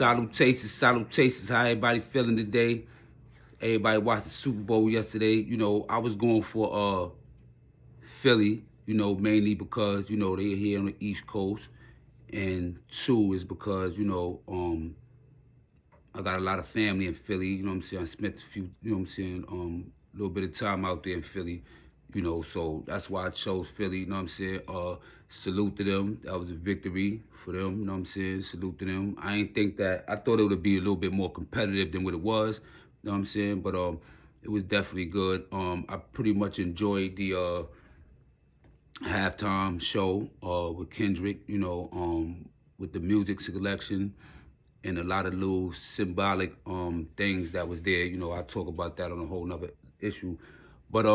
Salutations, salutations. How everybody feeling today? Everybody watched the Super Bowl yesterday. You know, I was going for Philly, you know, mainly because, you know, they're here on the East Coast. And two is because, I got a lot of family in Philly, you know what I'm saying? I spent a few, you know what I'm saying, a little bit of time out there in Philly, you know, so that's why I chose Philly, you know what I'm saying? Salute to them. That was a victory for them, you know what I'm saying? Salute to them. I ain't think that, I thought it would be a little bit more competitive than what it was, you know what I'm saying? But it was definitely good. I pretty much enjoyed the halftime show with Kendrick, you know, with the music selection and a lot of little symbolic things that was there. You know, I talk about that on a whole nother issue. But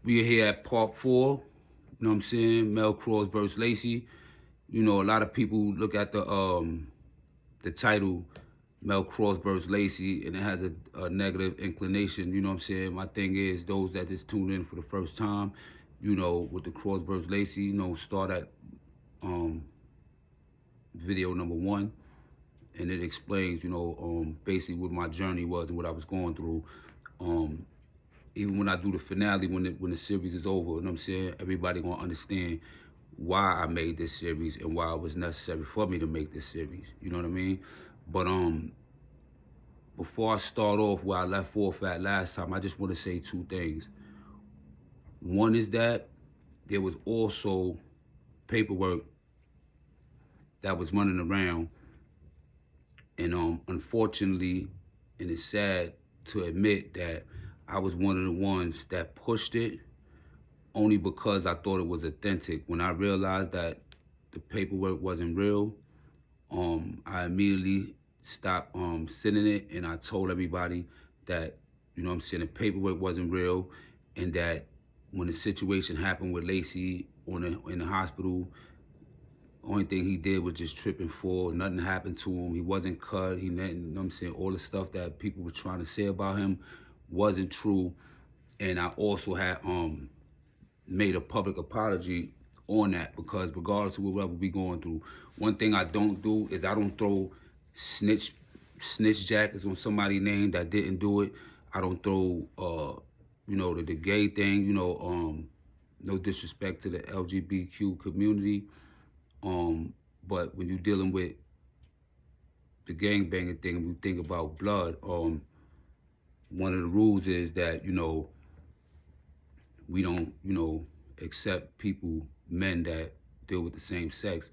we are here at part 4. You know what I'm saying? Mel Kross versus Lacey. You know, a lot of people look at the title Mel Kross versus Lacey, and it has a negative inclination. You know what I'm saying? My thing is, those that just tune in for the first time, you know, with the Kross versus Lacey, you know, start at video number 1, and it explains, you know, basically what my journey was and what I was going through. Even when I do the finale, when the series is over, you know what I'm saying? Everybody gonna understand why I made this series and why it was necessary for me to make this series. You know what I mean? But before I start off where I left off at last time, I just want to say 2 things. One is that there was also paperwork that was running around, and unfortunately, and it's sad to admit that I was one of the ones that pushed it only because I thought it was authentic. When I realized that the paperwork wasn't real, I immediately stopped sending it, and I told everybody that, you know what I'm saying, the paperwork wasn't real, and that when the situation happened with Lacey in the hospital, only thing he did was just trip and fall. Nothing happened to him. He wasn't cut. He didn't, you know what I'm saying? All the stuff that people were trying to say about him wasn't true. And I also had made a public apology on that, because regardless of whatever we going through, one thing I don't do is I don't throw snitch jackets on somebody's name that didn't do it. I don't throw you know, the gay thing, you know, no disrespect to the LGBTQ community. But when you're dealing with the gangbanging thing, when you think about blood, one of the rules is that, you know, we don't, you know, accept people, men that deal with the same sex.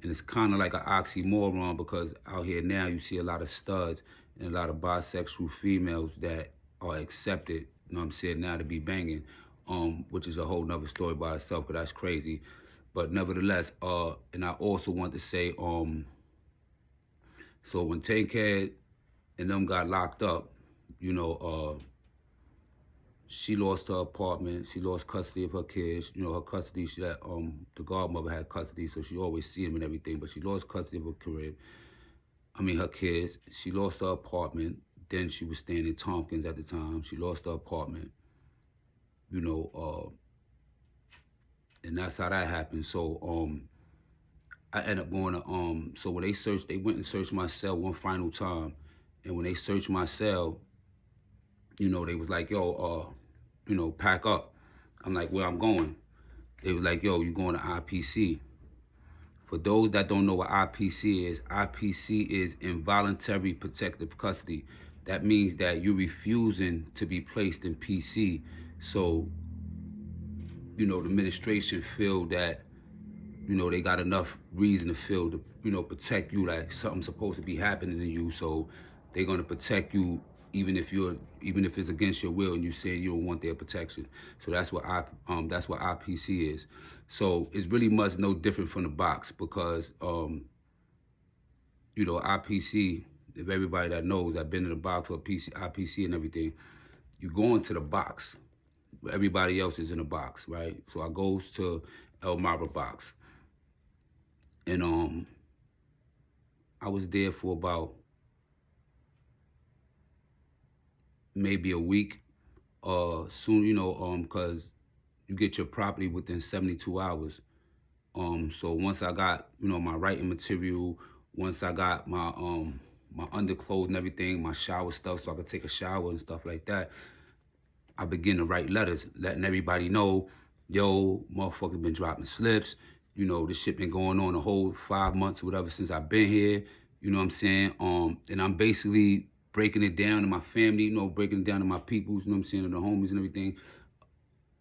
And it's kind of like an oxymoron, because out here now you see a lot of studs and a lot of bisexual females that are accepted, you know what I'm saying, now to be banging, which is a whole nother story by itself, because that's crazy. But nevertheless, and I also want to say, so when Tankhead and them got locked up, you know, she lost her apartment. She lost custody of her kids. You know, her custody, she had, the godmother had custody, so she always see them and everything. But she lost custody of her kids. She lost her apartment. Then she was staying in Tompkins at the time. She lost her apartment. You know, and that's how that happened. So, I ended up going to, so when they went and searched my cell one final time. And when they searched my cell, you know, they was like, yo, you know, pack up. I'm like, where I'm going? They was like, yo, you going to IPC. For those that don't know what IPC is involuntary protective custody. That means that you're refusing to be placed in PC. So, you know, the administration feel that, you know, they got enough reason to feel to, you know, protect you, like something's supposed to be happening to you. So they're gonna protect you even if it's against your will and you say you don't want their protection. So that's what IPC is. So it's really much no different from the box, because you know, IPC, if everybody that knows, I've been in the box or IPC and everything, you go into the box. Everybody else is in a box, right? So I goes to Elmira box. And I was there for about maybe a week. Soon, you know, because you get your property within 72 hours. So once I got, my writing material, once I got my underclothes and everything, my shower stuff, so I could take a shower and stuff like that, I began to write letters, letting everybody know, yo, motherfuckers been dropping slips. This shit been going on the whole 5 months or whatever since I've been here. You know what I'm saying? And I'm basically breaking it down to my family, breaking it down to my peoples, you know what I'm saying, to the homies and everything,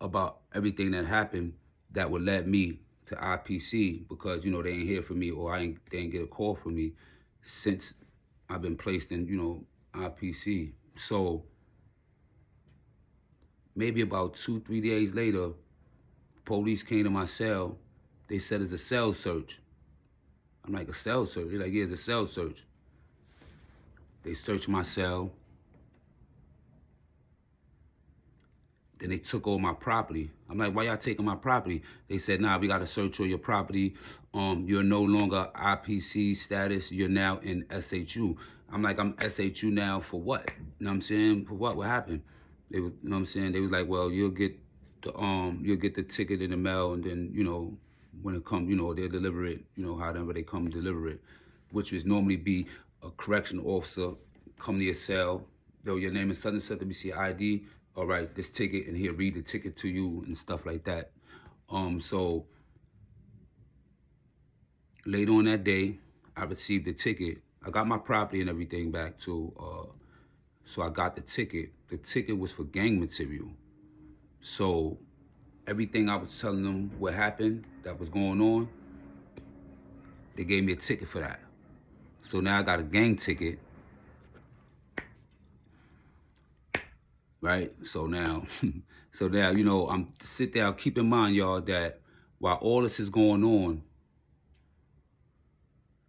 about everything that happened that would lead me to IPC, because, they ain't here for me, or they ain't get a call from me since I've been placed in, IPC. So maybe about 2-3 days later, police came to my cell. They said it's a cell search. I'm like, a cell search? They're like, yeah, it's a cell search. They searched my cell. Then they took all my property. I'm like, why y'all taking my property? They said, nah, we got to search all your property. You're no longer IPC status. You're now in SHU. I'm like, I'm SHU now for what? You know what I'm saying? For what? What happened? They was, you know what I'm saying? They was like, well, you'll get the ticket in the mail, and then, when it comes, they'll deliver it, however they come deliver it, which would normally be a correctional officer come to your cell. Yo, your name is such and such, let me see your ID. All right, this ticket, and he'll read the ticket to you and stuff like that. So later on that day, I received the ticket. I got my property and everything back too. So I got the ticket. The ticket was for gang material. So everything I was telling them what happened, that was going on, they gave me a ticket for that. So now I got a gang ticket. Right? So now, I'm sit there, keep in mind, y'all, that while all this is going on,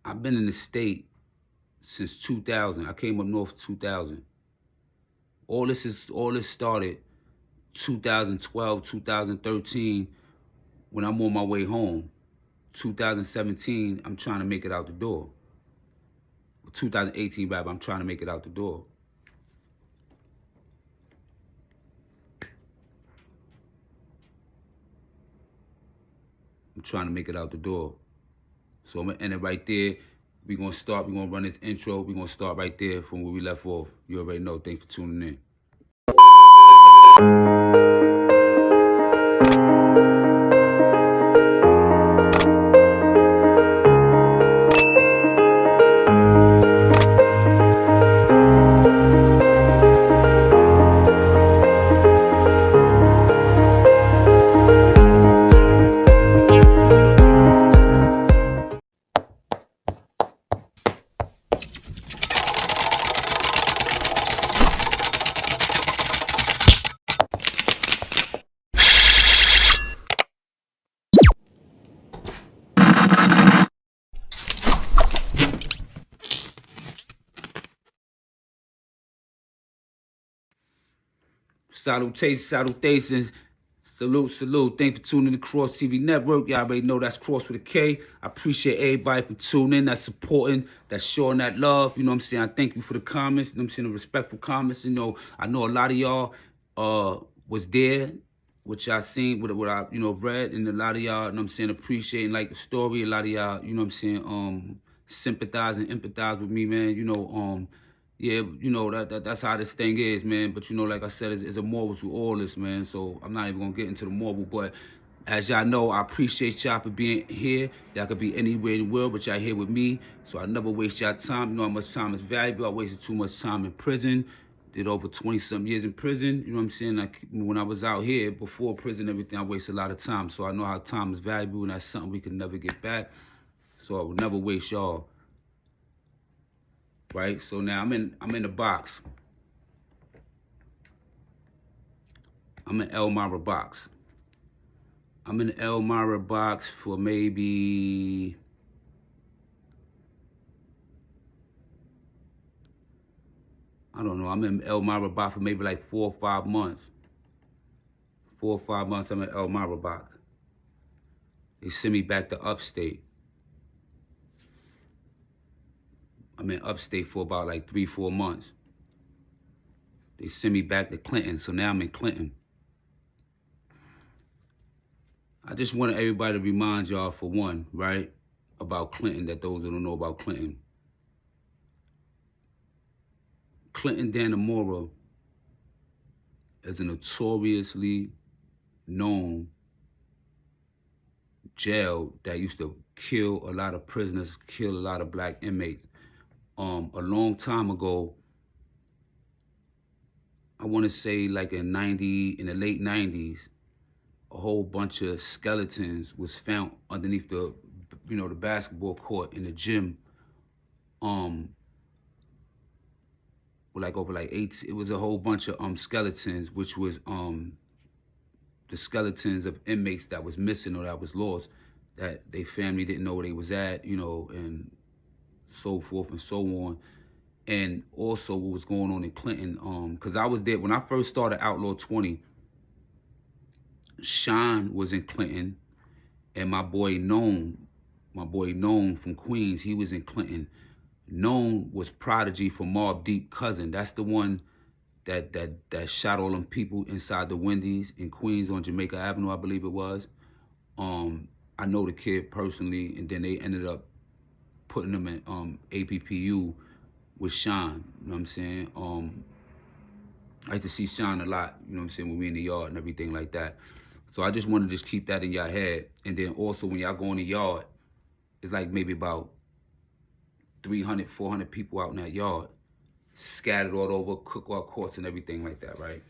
I've been in the state since 2000. I came up north 2000. All this started 2012, 2013, when I'm on my way home. 2017, I'm trying to make it out the door. 2018, rather, I'm trying to make it out the door. I'm trying to make it out the door. So I'm gonna end it right there. We're gonna run this intro. We're gonna start right there from where we left off. You already know. Thanks for tuning in. Salutations. Salute. Thanks for tuning in to Kross TV Network. Y'all already know that's Kross with a K. I appreciate everybody for tuning in, that's supporting, that's showing that love. You know what I'm saying? I thank you for the comments. You know what I'm saying? The respectful comments. I know a lot of y'all was there, which y'all seen, what I read, and a lot of y'all, you know what I'm saying, appreciating like the story. A lot of y'all, you know what I'm saying, sympathize and empathize with me, man. Yeah, that's how this thing is, man. But like I said, it's a moral to all this, man. So I'm not even gonna get into the moral, but as y'all know, I appreciate y'all for being here. Y'all could be anywhere in the world, but y'all here with me. So I never waste y'all time. You know how much time is valuable. I wasted too much time in prison. Did over 20-some years in prison. You know what I'm saying? Like when I was out here before prison, everything, I wasted a lot of time. So I know how time is valuable, and that's something we can never get back. So I would never waste y'all. Right? So now I'm in the box. I'm in Elmira box. I'm in Elmira box for maybe I don't know. I'm in Elmira box for maybe like 4 or 5 months. 4 or 5 months I'm in Elmira box. They send me back to upstate. I'm in upstate for about like 3-4 months. They send me back to Clinton, so now I'm in Clinton. I just want everybody to remind y'all, for one, right, about Clinton, that those who don't know about Clinton. Clinton Dannemora is a notoriously known jail that used to kill a lot of prisoners, kill a lot of black inmates. A long time ago, I want to say like in the late 90s, a whole bunch of skeletons was found underneath the basketball court in the gym. Like over like eight, it was a whole bunch of skeletons, which was the skeletons of inmates that was missing or that was lost, that they family didn't know where they was at, and so forth and so on. And also what was going on in Clinton, because I was there when I first started Outlaw 20. Sean was in Clinton, and my boy Known from Queens, he was in Clinton. Known was Prodigy from Mobb Deep cousin. That's the one that shot all them people inside the Wendy's in Queens on Jamaica Avenue, I believe it was. I know the kid personally, and then they ended up putting him in APPU with Sean. You know what I'm saying? I used to see Sean a lot, you know what I'm saying, when we in the yard and everything like that. So I just want to just keep that in your head. And then also when y'all go in the yard, it's like maybe about 300, 400 people out in that yard, scattered all over cookout courts and everything like that, right?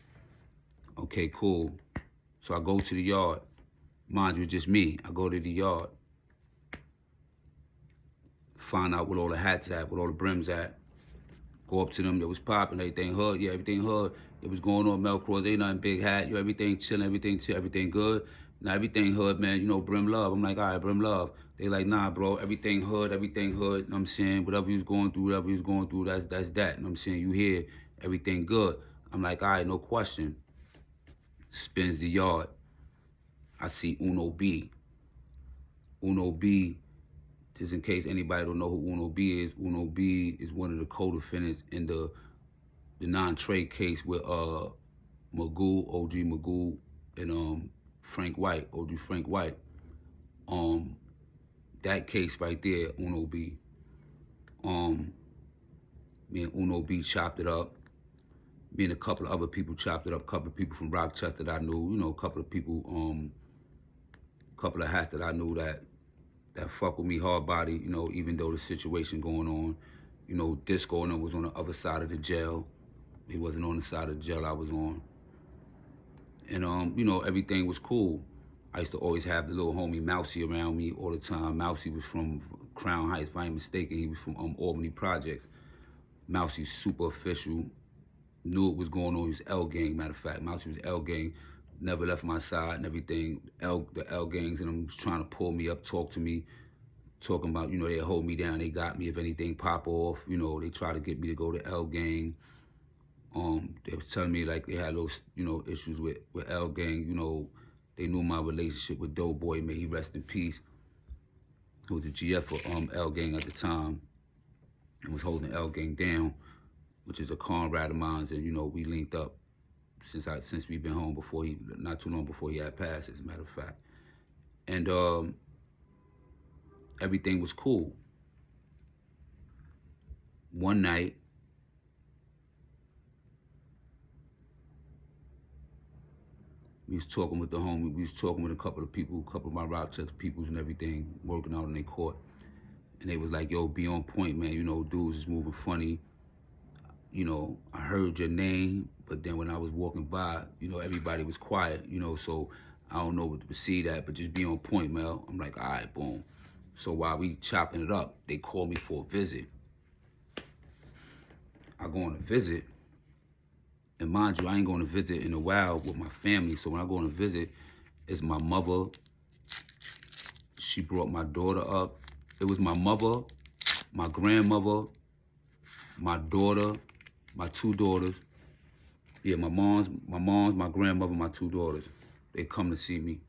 Okay, cool. So I go to the yard. Mind you, just me. I go to the yard, find out what all the hats at, what all the brims at. Go up to them, that was popping, everything hood, yeah, everything hood. It was going on, Mel Kross, ain't nothing big hat, everything chilling, everything chill, everything good. Now everything hood, man, brim love. I'm like, all right, brim love. They like, nah, bro, everything hood, you know what I'm saying? Whatever you was going through, that's that, you know what I'm saying? You here, everything good. I'm like, all right, no question. Spins the yard. I see Uno B. Uno B, just in case anybody don't know who Uno B is one of the co-defendants in the non-trade case with Magoo, OG Magoo, and Frank White, OG Frank White. That case right there, Uno B. Me and Uno B chopped it up. Me and a couple of other people chopped it up. A couple of people from Rochester that I knew, a couple of people, couple of hats that I knew that fuck with me hard body, even though the situation going on. Disco and was on the other side of the jail. He wasn't on the side of the jail I was on. And everything was cool. I used to always have the little homie Mousy around me all the time. Mousy was from Crown Heights, if I ain't mistaken. He was from Albany Projects. Mousy's super official. Knew what was going on. He was L gang, matter of fact. Mousy was L gang. Never left my side and everything. The L gangs and them was trying to pull me up, talk to me, talking about, they hold me down, they got me if anything pop off, they try to get me to go to L gang. They was telling me like they had those, issues with L gang, they knew my relationship with Doughboy, may he rest in peace, who was the GF for L gang at the time, and was holding L gang down, which is a comrade of mine, and we linked up since we've been home before not too long before he had passed, as a matter of fact. And everything was cool. One night, we was talking with the homie, we was talking with a couple of my Rochester peoples and everything, working out in their court. And they was like, yo, be on point, man, dudes is moving funny. I heard your name, but then when I was walking by, everybody was quiet, so I don't know what to proceed at, but just be on point, Mel. I'm like, all right, boom. So while we chopping it up, they called me for a visit. I go on a visit, and mind you, I ain't going to visit in a while with my family, so when I go on a visit, it's my mother. She brought my daughter up. It was my mother, my grandmother, my daughter, my two daughters. Yeah, my mom's, my grandmother, my two daughters. They come to see me.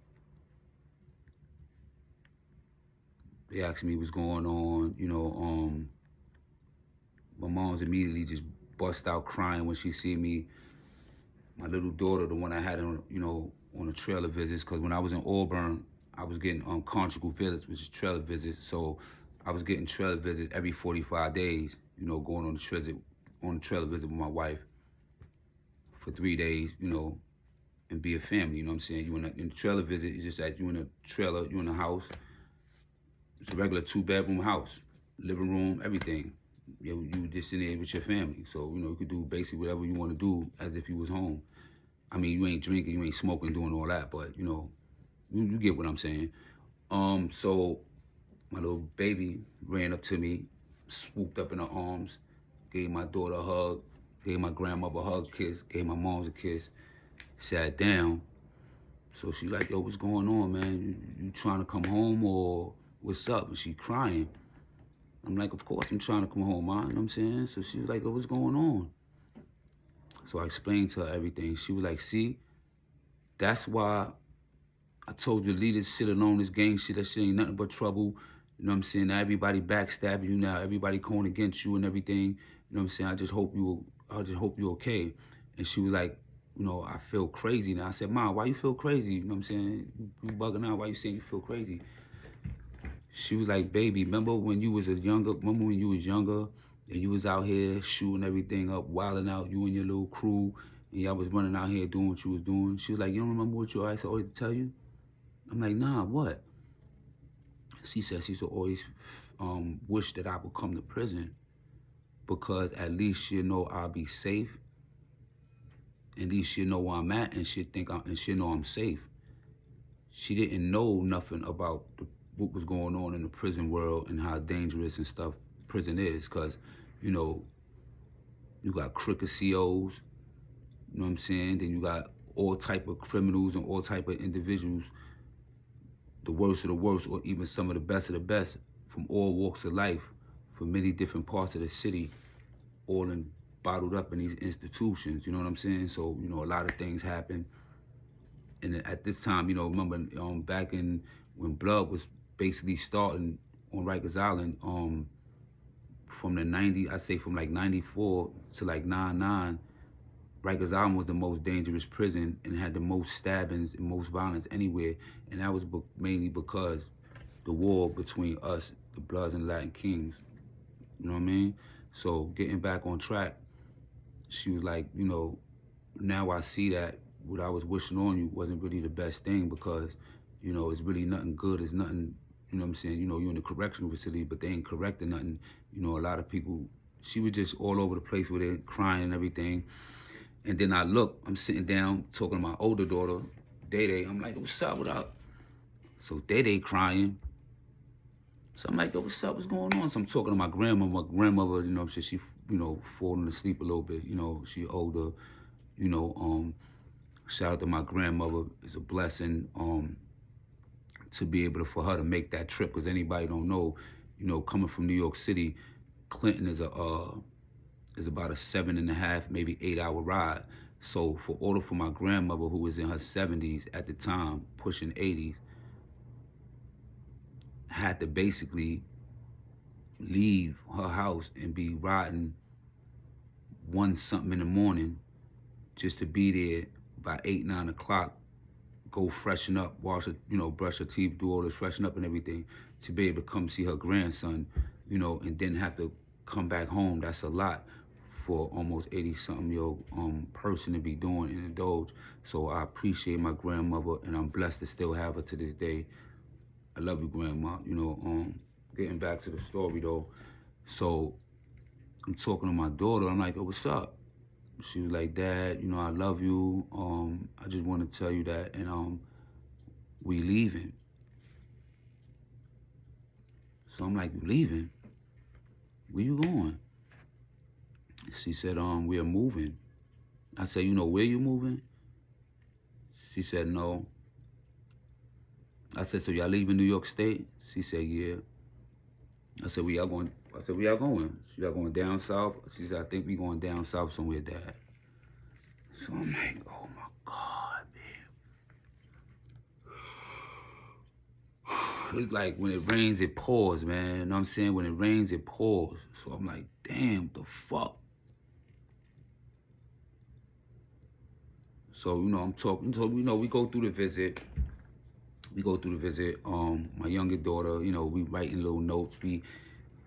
They asked me what's going on, my mom's immediately just bust out crying when she see me. My little daughter, the one I had on, on the trailer visits, because when I was in Auburn, I was getting conjugal visits, which is trailer visits. So I was getting trailer visits every 45 days, going on the trailer visit with my wife for 3 days, and be a family, you know what I'm saying? You in the trailer visit, it's just that you in a trailer, you in a house. It's a regular 2-bedroom house, living room, everything. You just in there with your family. So, you could do basically whatever you want to do as if you was home. I mean, you ain't drinking, you ain't smoking, doing all that, but, you get what I'm saying. So my little baby ran up to me, swooped up in her arms, gave my daughter a hug, gave my grandmother a hug, kiss, gave my mom's a kiss, sat down. So she like, yo, what's going on, man? You trying to come home or what's up? And she crying. I'm like, of course I'm trying to come home, ma. You know what I'm saying? So she was like, oh, what's going on? So I explained to her everything. She was like, see, that's why I told you to leave this shit alone, this gang shit. That shit ain't nothing but trouble. You know what I'm saying? Now everybody backstabbing you now. Everybody going against you and everything. You know what I'm saying? I just hope you're okay. And she was like, I feel crazy now. I said, Ma, why you feel crazy? You know what I'm saying? You bugging out. Why you saying you feel crazy? She was like, baby, remember when you was younger and you was out here shooting everything up, wilding out, you and your little crew, and y'all was running out here doing what you was doing. She was like, you don't remember what your eyes always tell you? I'm like, nah, what? She said she used to always wish that I would come to prison because at least she'll know I'll be safe. At least she'll know where I'm at, and she'll know I'm safe. She didn't know nothing about what was going on in the prison world and how dangerous and stuff prison is, because, you got crooked COs, you know what I'm saying? Then you got all type of criminals and all type of individuals, the worst of the worst, or even some of the best, from all walks of life, from many different parts of the city, all bottled up in these institutions, you know what I'm saying? So, a lot of things happen. And at this time, remember back in when Blood was basically starting on Rikers Island, from the 90s, I say from like 94 to like 99, Rikers Island was the most dangerous prison and had the most stabbings and most violence anywhere. And that was mainly because the war between us, the Bloods and Latin Kings. You know what I mean? So getting back on track, she was like, now I see that what I was wishing on you wasn't really the best thing because, it's really nothing good. It's nothing, you know what I'm saying? You're in the correctional facility, but they ain't correcting nothing. A lot of people, she was just all over the place with it, crying and everything. And then I'm sitting down talking to my older daughter, Day. I'm like, what's up, what up? So Day crying. So I'm like, yo, what's up, what's going on? So I'm talking to my grandmother. My grandmother, she, falling asleep a little bit. She older, shout out to my grandmother. It's a blessing to be able for her to make that trip, because anybody don't know, coming from New York City, Clinton is about a 7.5, maybe 8-hour ride. So for my grandmother, who was in her 70s at the time, pushing 80s, had to basically leave her house and be riding 1-something in the morning just to be there by 8-9 o'clock, go freshen up, wash her, brush her teeth, do all this freshen up and everything, to be able to come see her grandson, and then have to come back home. That's a lot for almost 80-something-year-old person to be doing and indulge. So I appreciate my grandmother, and I'm blessed to still have her to this day. I love you, Grandma. Getting back to the story though. So I'm talking to my daughter. I'm like, oh, what's up? She was like, Dad, I love you. I just want to tell you that, and we leaving. So I'm like, you leaving? Where you going? She said, we are moving. I said, where you moving? She said, no. I said, so y'all leaving New York State? She said, yeah. I said, where y'all going? I said, where y'all going? Y'all going down south? She said, I think we going down south somewhere, Dad. So I'm like, oh my God, man. It's like when it rains, it pours, man. You know what I'm saying? When it rains, it pours. So I'm like, damn, the fuck? So, I'm talking, so, we go through the visit. We go through the visit. My younger daughter, you know, we writing little notes. You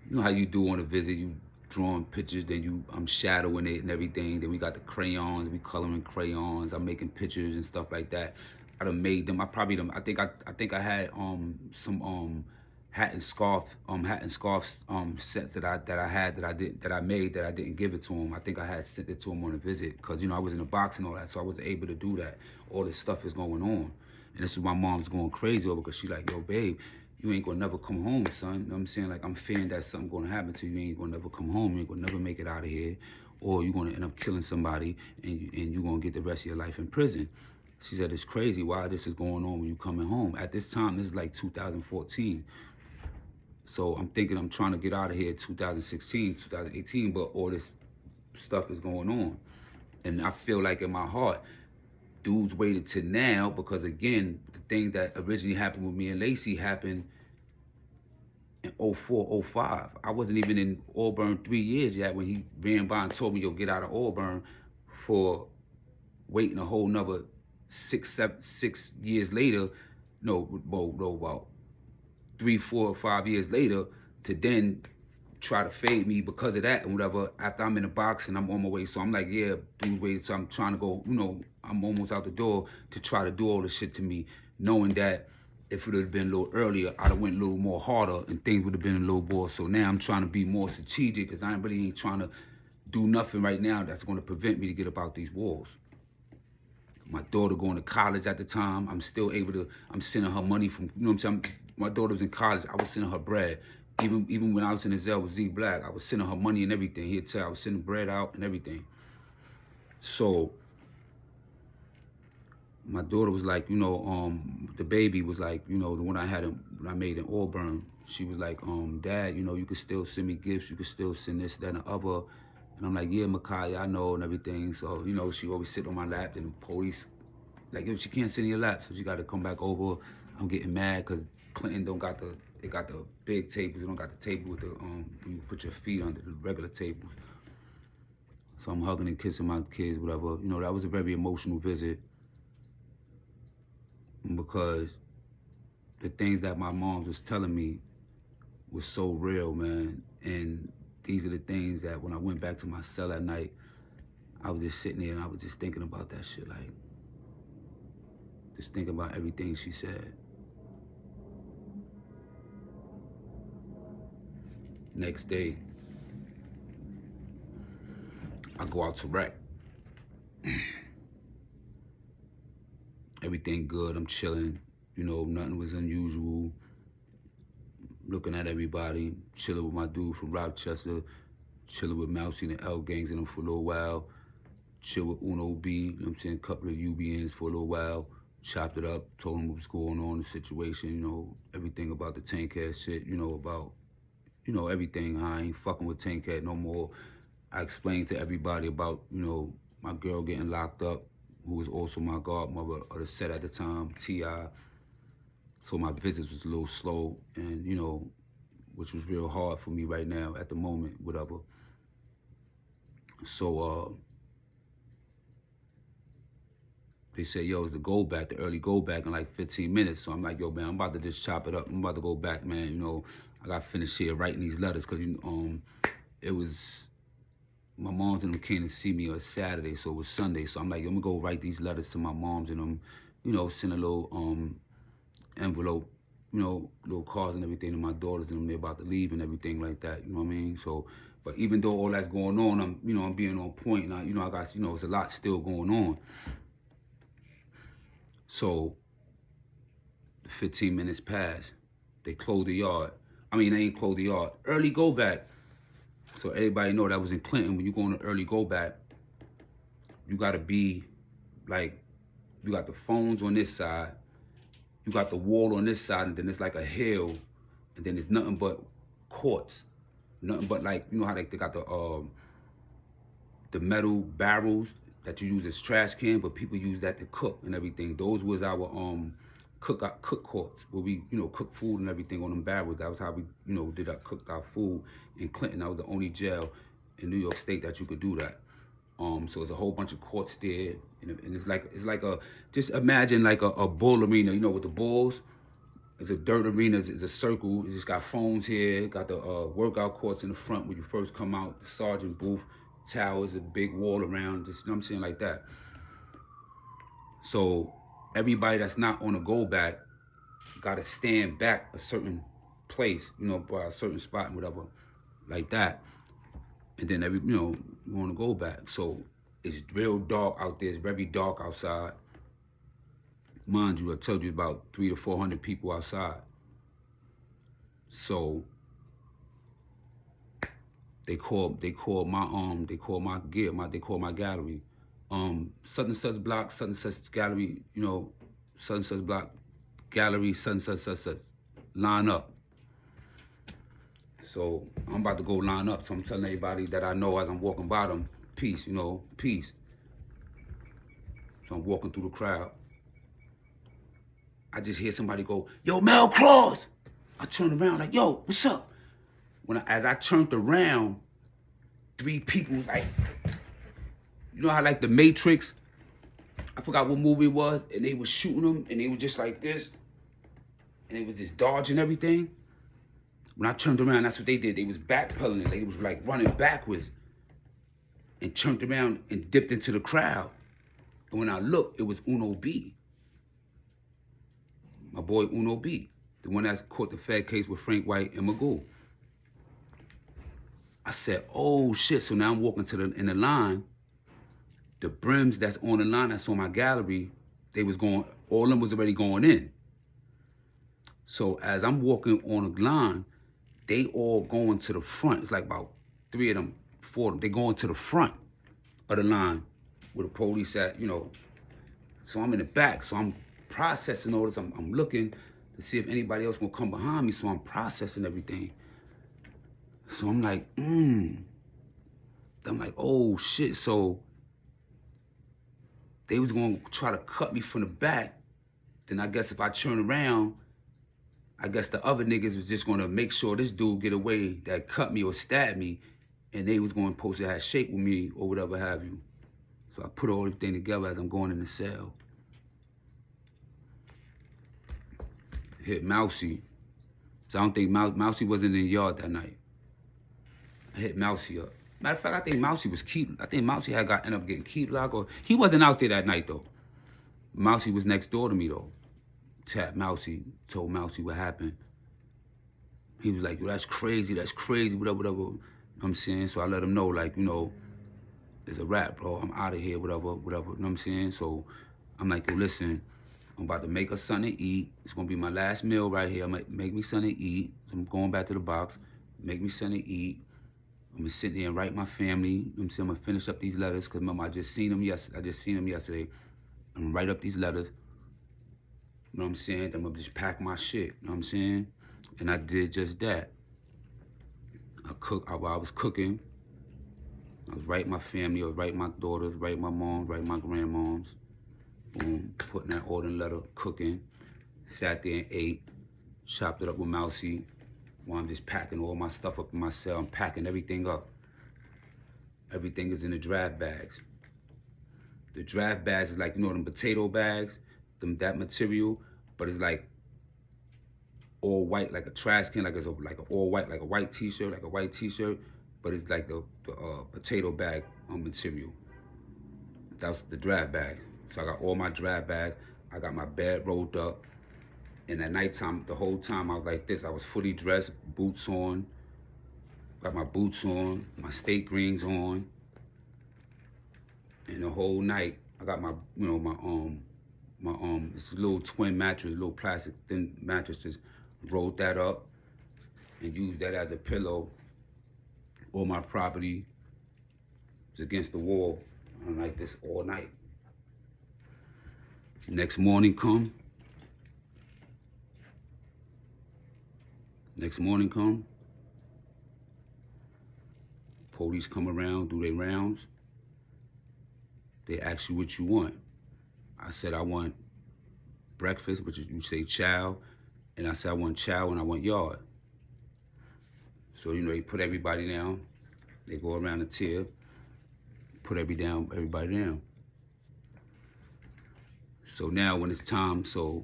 know how you do on a visit, you drawing pictures, then I'm shadowing it and everything. Then we got the crayons, we coloring crayons. I'm making pictures and stuff like that. I done made them. I think I had some hat and scarf sets that I made that I didn't give it to him. I think I had sent it to him on a visit because I was in a box and all that, so I wasn't able to do that. All this stuff is going on, and this is my mom's going crazy over because she like, yo, babe, you ain't gonna never come home, son. You know what I'm saying? Like, I'm fearing that something gonna happen to you. You ain't gonna never come home. You ain't gonna never make it out of here, or you're gonna end up killing somebody, and you're gonna get the rest of your life in prison. She said, it's crazy why this is going on when you coming home. At this time, this is like 2014. So I'm thinking I'm trying to get out of here 2016, 2018, but all this stuff is going on. And I feel like in my heart, dudes waited to now because, again, the thing that originally happened with me and Lacey happened in 04, 05. I wasn't even in Auburn 3 years yet when he ran by and told me, yo, get out of Auburn, for waiting a whole nother 6 years later. About 3, 4, or 5 years later to then try to fade me because of that and whatever. After I'm in the box and I'm on my way, so I'm like, yeah, dude, wait. So I'm trying to go, I'm almost out the door to try to do all this shit to me, knowing that if it would have been a little earlier, I'd have went a little more harder and things would have been a little more. So now I'm trying to be more strategic because I really ain't trying to do nothing right now that's going to prevent me to get up out these walls. My daughter going to college at the time, I'm still able to, I'm sending her money from, what I'm saying? My daughter was in college, I was sending her bread. Even when I was in the cell with Z Black, I was sending her money and everything. He'd tell I was sending bread out and everything. So my daughter was like, the baby was like, the one I made in Auburn, she was like, Dad, you could still send me gifts, you could still send this, that, and the other. And I'm like, yeah, Micaiah, I know and everything. So, she always sit on my lap, and the police, like, yo, she can't sit in your lap, so she got to come back over. I'm getting mad because Clinton they got the big tables, they don't got the table with the, you put your feet under the regular tables. So I'm hugging and kissing my kids, whatever. That was a very emotional visit because the things that my mom was telling me was so real, man. And these are the things that when I went back to my cell at night, I was just sitting there and I was just thinking about that shit, like, just thinking about everything she said. Next day, I go out to rec. Everything good, I'm chilling, nothing was unusual. Looking at everybody, chilling with my dude from Rochester, chilling with Mousy and the L gangs in them for a little while, chill with Uno B, a couple of UBNs for a little while, chopped it up, told them what was going on, the situation, everything about the Tank Head shit, about, everything. I ain't fucking with Tank Head no more. I explained to everybody about, my girl getting locked up, who was also my godmother of the set at the time, T.I. So my visits was a little slow, and, which was real hard for me right now at the moment, whatever. So they said, yo, it's the go back, the early go back in like 15 minutes. So I'm like, yo, man, I'm about to just chop it up. I'm about to go back, man. I got to finish here writing these letters because, it was, my moms and them came to see me on Saturday, so it was Sunday. So I'm like, yo, I'm going to go write these letters to my moms and them, send a little envelope, little cards and everything to my daughters and them. They're about to leave and everything like that, you know what I mean? So, but even though all that's going on, I'm being on point. And I got, it's a lot still going on. So 15 minutes passed. They closed the yard. They ain't closed the yard. Early go back. So everybody know that was in Clinton. When you go on an early go back, you gotta be like, you got the phones on this side, you got the wall on this side, and then it's like a hill, and then it's nothing but courts. Nothing but, like, how they got the metal barrels that you use as trash can, but people use that to cook and everything. Those was our cook courts where we, cook food and everything on them barrels. That was how we, cooked our food in Clinton. That was the only jail in New York State that you could do that. So it's a whole bunch of courts there, and it's like a, just imagine like a bull arena, with the bulls. It's a dirt arena. It's a circle. It's just got phones here. Got the workout courts in the front when you first come out. The sergeant booth, towers, a big wall around. Just, you know what I'm saying, like that. So everybody that's not on a go back got to stand back a certain place, you know, by a certain spot and whatever, like that. And then you want to go back. So it's real dark out there. It's very dark outside. Mind you, I told you about 300 to 400 people outside. So they call my gallery. Such and such block, such and such gallery, you know, such and such block, gallery, such and such, line up. So I'm about to go line up. So I'm telling everybody that I know as I'm walking by them, peace, you know, peace. So I'm walking through the crowd. I just hear somebody go, "Yo, Mel Kross!" I turn around like, "Yo, what's up?" As I turned around, 3 people like, you know how like the Matrix, I forgot what movie it was, and they was shooting them, and they were just like this, and they was just dodging everything. When I turned around, that's what they did. They was backpedaling. They was like running backwards, and turned around and dipped into the crowd. And when I looked, it was Uno B. My boy Uno B, the one that's caught the Fed case with Frank White and Magoo. I said, oh shit. So now I'm walking in the line. The brims that's on the line that's on my gallery, they was going, all of them was already going in. So as I'm walking on the line, they all going to the front. It's like about 3 of them, 4 of them. They going to the front of the line where the police at, you know. So I'm in the back. So I'm processing all this. I'm looking to see if anybody else gonna come behind me. So I'm processing everything. So I'm like, I'm like, oh shit. So they was gonna try to cut me from the back. Then I guess if I turn around, I guess the other niggas was just gonna make sure this dude get away that cut me or stab me, and they was gonna supposed to have shake with me or whatever have you. So I put all everything together as I'm going in the cell. Hit Mousy. So I don't think Mousy wasn't in the yard that night. I hit Mousy up. Matter of fact, I think Mousy was Mousy had ended up getting key lock, or he wasn't out there that night though. Mousy was next door to me though. Tapped Mousy, told Mousy what happened. He was like, yo, that's crazy, whatever. You know what I'm saying? So I let him know, like, you know, it's a wrap, bro. I'm out of here, whatever. You know what I'm saying? So I'm like, yo, listen, I'm about to make us something to eat. It's gonna be my last meal right here. I'm like, make me something to eat. So I'm going back to the box. Make me something to eat. I'm gonna sit there and write my family. You know what I'm saying? I'm gonna finish up these letters, because remember, I just seen them yesterday. I'm gonna write up these letters. You know what I'm saying? I'm gonna just pack my shit. You know what I'm saying? And I did just that. I was cooking. I was writing my family, I was writing my daughters, writing my moms, writing my grandmoms. Boom, putting that order in letter, cooking. Sat there and ate, chopped it up with Mousy. While I'm just packing all my stuff up in my cell. I'm packing everything up. Everything is in the draft bags. The draft bags is like, you know, them potato bags, that material, but it's like all white, like a trash can, like it's like an all white, like a white t-shirt, but it's like the potato bag material. That's the draft bag. So I got all my draft bags. I got my bed rolled up. And at nighttime, the whole time I was like this. I was fully dressed, boots on. Got my boots on, my skate greens on. And the whole night, I got my, you know, this little twin mattress, little plastic thin mattress, just rolled that up and used that as a pillow. All my property was against the wall. I'm like this all night. Next morning come. Police come around, do their rounds. They ask you what you want. I said I want breakfast, which is, you say chow, and I said I want chow and I want yard. So, you know, they put everybody down. They go around the tier, put everybody down. So now when it's time, so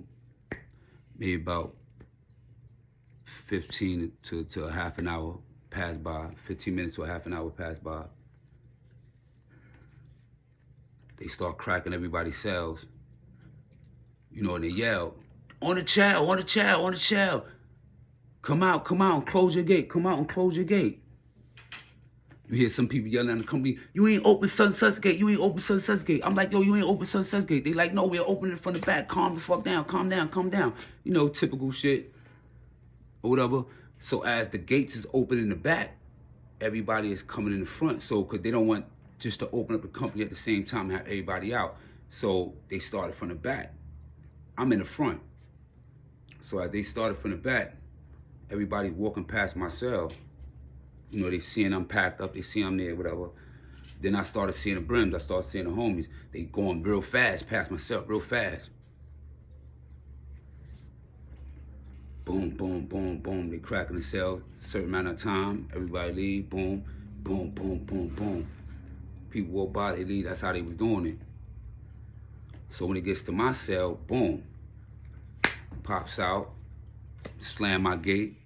maybe about 15 to a half an hour passed by. 15 minutes to a half an hour passed by. They start cracking everybody's cells. You know, and they yell, on the child, on the child, on the child. Come out and close your gate. Come out and close your gate. You hear some people yelling at the company, you ain't open such gate. You ain't open such gate. I'm like, yo, you ain't open such gate. They like, no, we're opening it from the back. Calm the fuck down. Calm down. Calm down. You know, typical shit or whatever. So as the gates is open in the back, everybody is coming in the front. So, because they don't want just to open up the company at the same time and have everybody out. So they started from the back. I'm in the front. So as they started from the back, everybody's walking past my cell. You know, they seeing I'm packed up, they see I'm there, whatever. Then I started seeing the brims, I started seeing the homies. They going real fast, past myself, real fast. Boom, boom, boom, boom. They cracking the cell, certain amount of time, everybody leave, boom, boom, boom, boom, boom. People walk by, they leave, that's how they was doing it. So when it gets to my cell, boom, pops out, slam my gate.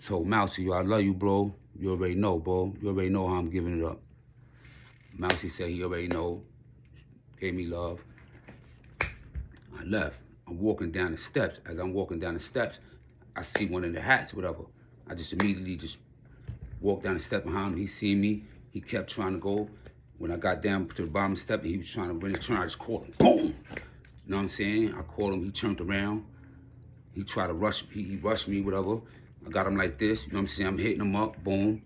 Told Mousy, yo, I love you, bro. You already know, bro. You already know how I'm giving it up. Mousy said he already know. Gave me love. I left. I'm walking down the steps. As I'm walking down the steps, I see one of the hats, whatever. I just immediately just walked down the step behind him. He seen me. He kept trying to go. When I got down to the bottom step and he was trying to run a turn, I just caught him. Boom! You know what I'm saying? I caught him. He turned around. He tried to rush me. He rushed me, whatever. I got him like this, you know what I'm saying? I'm hitting him up, boom.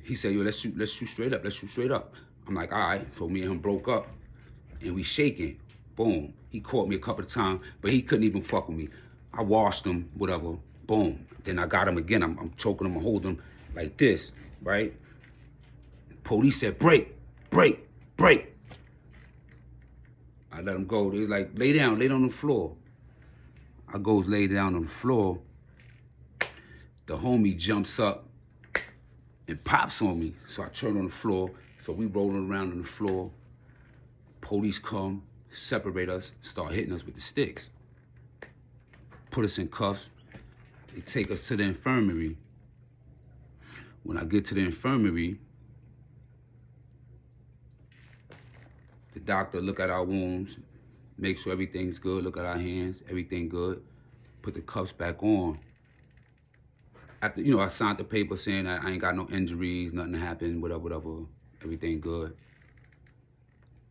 He said, yo, let's shoot straight up, let's shoot straight up. I'm like, all right. So me and him broke up and we shaking, boom. He caught me a couple of times, but he couldn't even fuck with me. I washed him, whatever, boom. Then I got him again, I'm choking him and holding him like this, right? Police said, break, break, break. I let him go. They was like, lay down on the floor. I goes lay down on the floor. The homie jumps up and pops on me. So I turn on the floor. So we rolling around on the floor. Police come, separate us, start hitting us with the sticks. Put us in cuffs. They take us to the infirmary. When I get to the infirmary, the doctor look at our wounds, make sure everything's good, look at our hands, everything good, put the cuffs back on. After, you know, I signed the paper saying that I ain't got no injuries, nothing happened, whatever, everything good.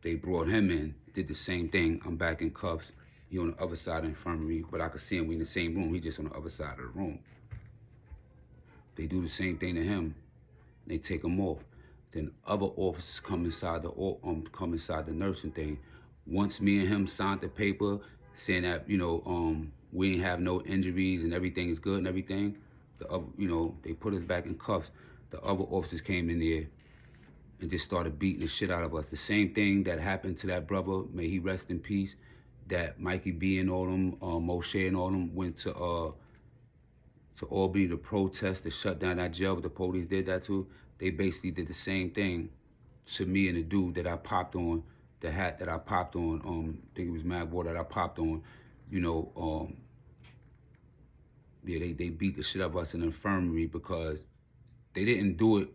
They brought him in, did the same thing. I'm back in cuffs. He on the other side of the infirmary, but I could see him, we in the same room, he just on the other side of the room. They do the same thing to him, they take him off. Then other officers come inside the nursing thing. Once me and him signed the paper saying that, you know, we ain't have no injuries and everything is good and everything, you know, they put us back in cuffs. The other officers came in there and just started beating the shit out of us. The same thing that happened to that brother, may he rest in peace, that Mikey B and all them, Moshe and all them went to Albany to protest, to shut down that jail, but the police did that too. They basically did the same thing to me and the dude that I popped on, the hat that I popped on, I think it was Mad Boy that I popped on, you know, yeah, they beat the shit out of us in the infirmary because they didn't do it,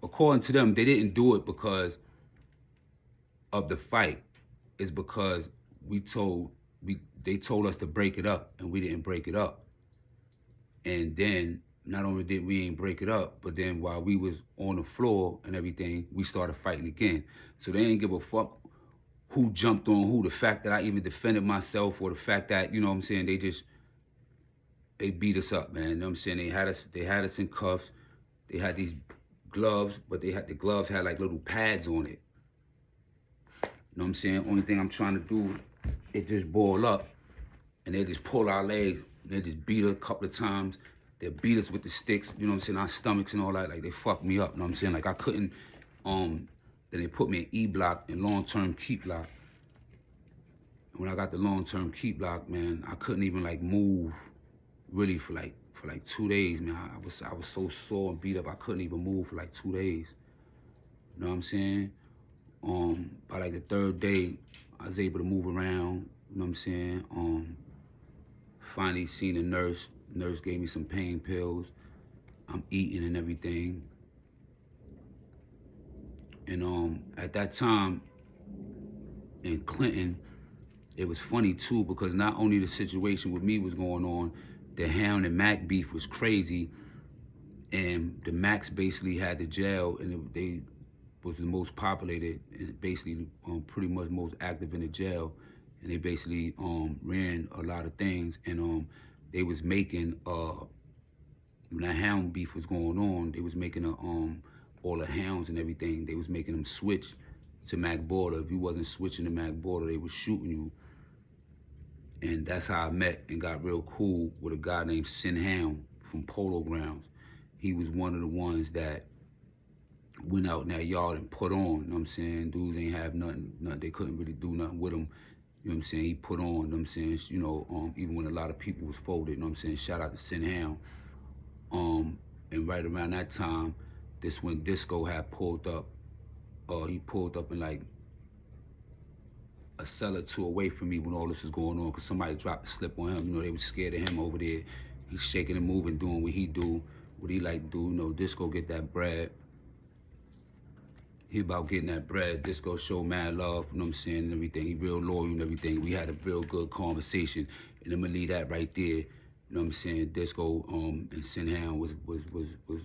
according to them, they didn't do it because of the fight. It's because they told us to break it up and we didn't break it up. And then not only did we ain't break it up, but then while we was on the floor and everything, we started fighting again. So they ain't give a fuck who jumped on who. The fact that I even defended myself, or the fact that, you know what I'm saying, they beat us up, man. You know what I'm saying? They had us in cuffs. They had these gloves, but the gloves had like little pads on it. You know what I'm saying? Only thing I'm trying to do is just ball up, and they just pull our legs. They just beat us a couple of times. They beat us with the sticks, you know what I'm saying, our stomachs and all that. Like, they fucked me up, you know what I'm saying? Like, I couldn't, then they put me in E-block and long-term keep lock. And when I got the long-term keep lock, man, I couldn't even, like, move really for like 2 days, man. I was so sore and beat up, I couldn't even move for like 2 days. You know what I'm saying? By like the third day, I was able to move around, you know what I'm saying? Finally seen a nurse. Nurse gave me some pain pills. I'm eating and everything. And at that time in Clinton, it was funny too, because not only the situation with me was going on, the Hound and Mac beef was crazy, and the Macs basically had the jail, and they was the most populated and basically pretty much most active in the jail, and they basically ran a lot of things, and they was making when that Hound beef was going on, they was making all the hounds and everything, they was making them switch to Mac Border. If you wasn't switching to Mac Border, they was shooting you. And that's how I met and got real cool with a guy named Sin Hound from Polo Grounds. He was one of the ones that went out in that yard and put on, you know what I'm saying? Dudes ain't have nothing, they couldn't really do nothing with him. You know what I'm saying? He put on, you know what I'm saying? You know, even when a lot of people was folded, you know what I'm saying? Shout out to Sin Hound. And right around that time, this when Disco had pulled up. He pulled up in like a cell or two away from me when all this was going on, because somebody dropped a slip on him. You know, they was scared of him over there. He's shaking and moving, doing what he do, what he like to do. You know, Disco get that bread. He about getting that bread. Disco show mad love, you know what I'm saying, and everything. He real loyal and everything. We had a real good conversation, and I'm gonna leave that right there. You know what I'm saying? Disco and Sin Hound was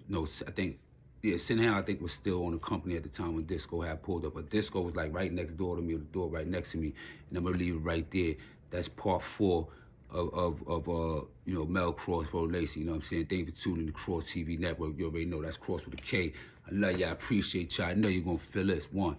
no, I think, yeah, Sin Hound I think was still on the company at the time when Disco had pulled up, but Disco was like right next door to me, or the door right next to me, and I'm gonna leave it right there. That's part 4 of you know, Mel Kross, v.Lacey, you know what I'm saying? Thank you for tuning in the Kross TV Network. You already know that's Kross with a K. I love y'all, I appreciate y'all. I know you're gonna feel this. 1.